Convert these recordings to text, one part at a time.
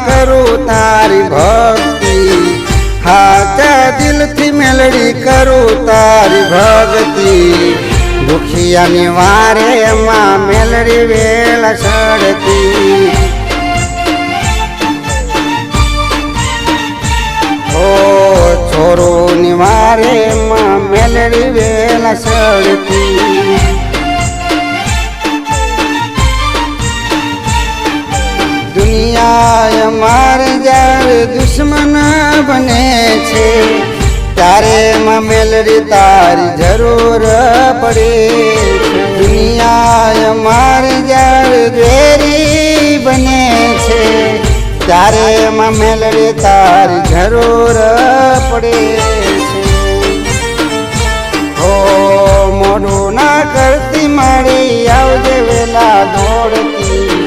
કરું તારી ભક્તિ, હાચા દિલથી મેલડી કરું તારી ભક્તિ, દુખિયાની વારે માં મેલડી વેલા સડતી, ઓ છોરોની વારે માં મેલડી વેલા સડતી, દુનિયા અમારે જ્યારે દુશ્મન બને છે ત્યારે માં મેલડી તારી જરૂર પડે છે, દુનિયા અમારે જ્યારે વેરી બને છે ત્યારે માં મેલડી તારી જરૂર પડે છે, હો મોઢું ના કરતી મારી આવજે વેલા દોડતી,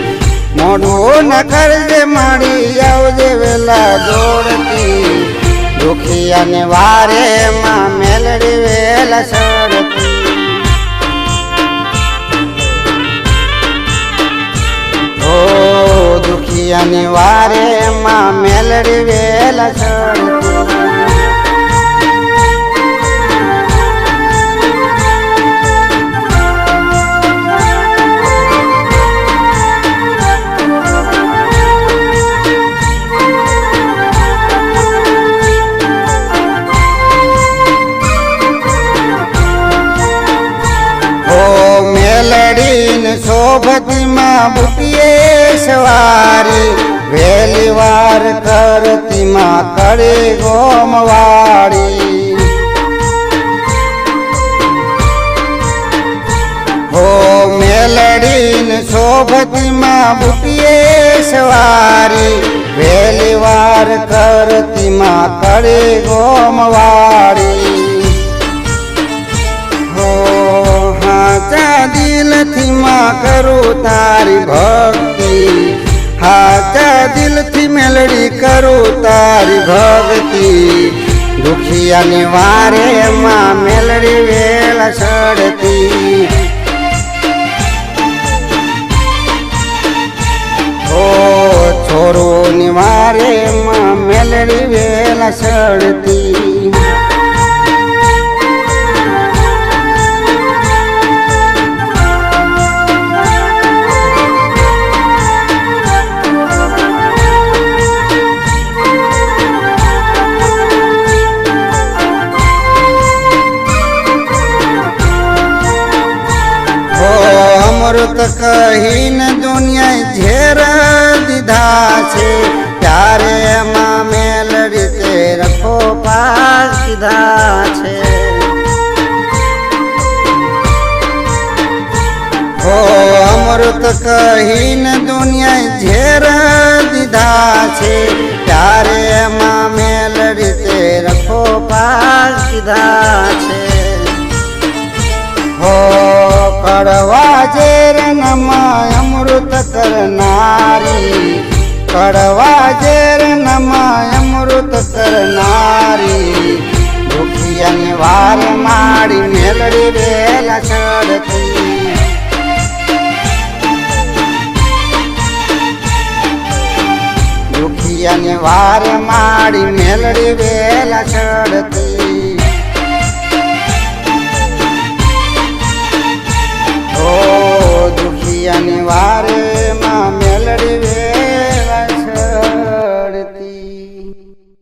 મોઢું ન કરજે મારી આવજે વેલા દોડતી, દુખિયાને વારે માં મેલડી વેલા સડતી, ઓ દુખિયાની વારે માં મેલડી વેલા સડતી, મેલડીને શોભતીમાં બુટીએ સવારી, વહેલી વાર કરતીમાં કરે ગોમવાળી, હો મેલડીને શોભતીમાં બુટીએ સવારી, વહેલી વાર કરતીમાં કરે ગોમવાળી, હાચા દિલથી માં કરું તારી ભક્તિ, હાચા દિલથી મેલડી કરું તારી ભક્તિ, દુખિયાની વારે માં મેલડી વેલા સડતી, ઓ છોરોની વારે માં મેલડી વેલા સડતી, અમૃત કહીને દુનિયા ઝેર દીધા છે ત્યારે એમાં મેલડી તે રખો પાસ દીધા છે, હો અમૃત કહીને દુનિયા ઝેર દીધા છે ત્યારે એમાં મેલડી તે રખો પાસ દીધા છે, હો કડવા ઝેર નમા અમૃત કરનારી, કડવા ઝેર નમા અમૃત કરનારી, દુખિયાની વાર માડી મેલડી વેલા સડતી, દુખિયાની વાર માડી મેલડી વેલા સડતી,